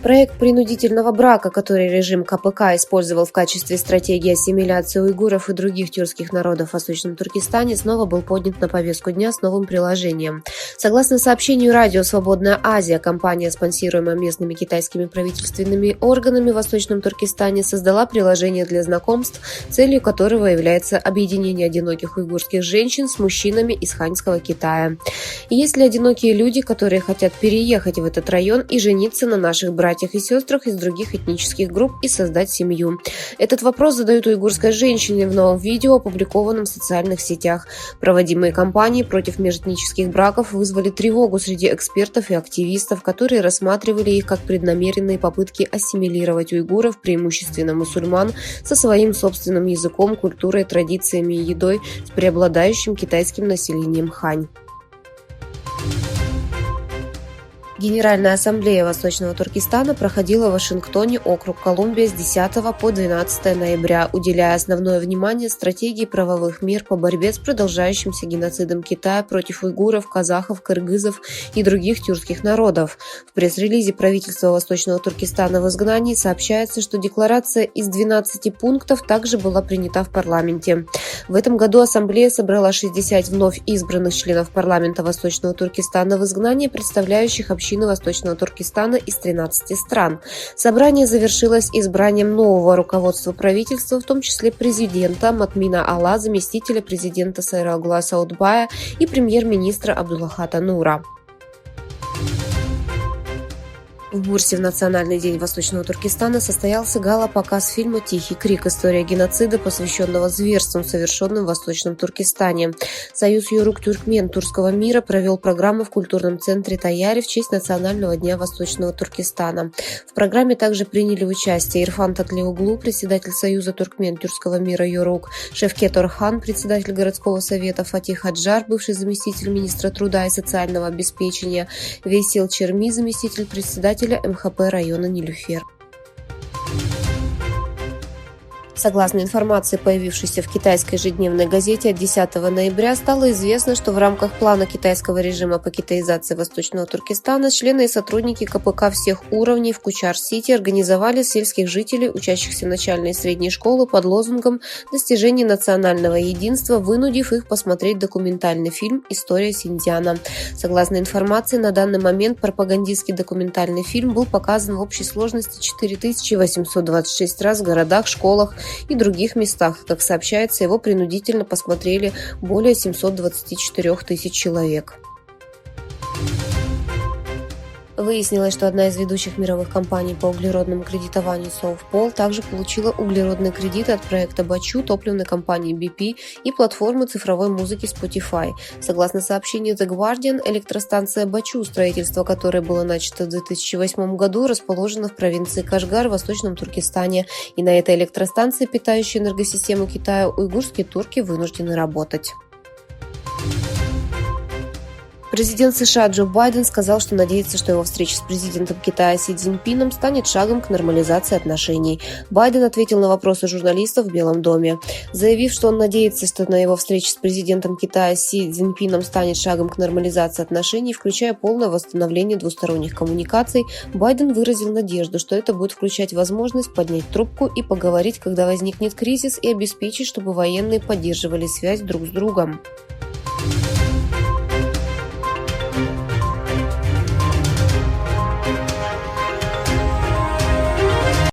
Проект принудительного брака, который режим КПК использовал в качестве стратегии ассимиляции уйгуров и других тюркских народов в Восточном Туркестане, снова был поднят на повестку дня с новым приложением. Согласно сообщению радио «Свободная Азия», компания, спонсируемая местными китайскими правительственными органами в Восточном Туркестане, создала приложение для знакомств, целью которого является объединение одиноких уйгурских женщин с мужчинами из ханьского Китая. И есть ли одинокие люди, которые хотят переехать в этот район и жениться на наших братьях и сестрах из других этнических групп и создать семью? Этот вопрос задают уйгурской женщине в новом видео, опубликованном в социальных сетях. Проводимые кампании против межэтнических браков вызвали тревогу среди экспертов и активистов, которые рассматривали их как преднамеренные попытки ассимилировать уйгуров, преимущественно мусульман, со своим собственным языком, культурой, традициями и едой с преобладающим китайским населением хань. Генеральная ассамблея Восточного Туркестана проходила в Вашингтоне, округ Колумбия, с 10 по 12 ноября, уделяя основное внимание стратегии правовых мер по борьбе с продолжающимся геноцидом Китая против уйгуров, казахов, кыргызов и других тюркских народов. В пресс-релизе правительства Восточного Туркестана в изгнании сообщается, что декларация из 12 пунктов также была принята в парламенте. В этом году ассамблея собрала 60 вновь избранных членов парламента Восточного Туркестана в изгнании, представляющих общины Восточного Туркестана из 13 стран. Собрание завершилось избранием нового руководства правительства, в том числе президента Матмина Ала, заместителя президента Сайралгула Саудбая и премьер-министра Абдуллахата Нура. В Бурсе в Национальный день Восточного Туркестана состоялся гала-показ фильма «Тихий крик. История геноцида», посвященного зверствам, совершенным в Восточном Туркестане. Союз Юрук-Тюркмен Турского мира провел программу в культурном центре Таяри в честь Национального дня Восточного Туркестана. В программе также приняли участие Ирфан Татлиоглу, председатель Союза Туркмен Тюркского мира Юрук, Шевкет Орхан, председатель городского совета, Фатих Хаджар, бывший заместитель министра труда и социального обеспечения, Вейсел Черми, заместитель председателя МХП района Нилюфер. Согласно информации, появившейся в китайской ежедневной газете от 10 ноября, стало известно, что в рамках плана китайского режима по китаизации Восточного Туркестана члены и сотрудники КПК всех уровней в Кучар-Сити организовали сельских жителей, учащихся начальной и средней школы, под лозунгом «Достижение национального единства», вынудив их посмотреть документальный фильм «История Синьцзяна». Согласно информации, на данный момент пропагандистский документальный фильм был показан в общей сложности 4826 раз в городах, школах и других местах. Как сообщается, его принудительно посмотрели более 724 тысяч человек. Выяснилось, что одна из ведущих мировых компаний по углеродному кредитованию Southpol также получила углеродные кредиты от проекта Бачу, топливной компании BP и платформы цифровой музыки Spotify. Согласно сообщению The Guardian, электростанция Бачу, строительство которой было начато в 2008 году, расположена в провинции Кашгар в Восточном Туркестане. И на этой электростанции, питающей энергосистему Китая, уйгурские турки вынуждены работать. Президент США Джо Байден сказал, что надеется, что его встреча с президентом Китая Си Цзиньпином станет шагом к нормализации отношений. Байден ответил на вопросы журналистов в Белом доме. Заявив, что он надеется, что на его встрече с президентом Китая Си Цзиньпином станет шагом к нормализации отношений, включая полное восстановление двусторонних коммуникаций, Байден выразил надежду, что это будет включать возможность поднять трубку и поговорить, когда возникнет кризис, и обеспечить, чтобы военные поддерживали связь друг с другом.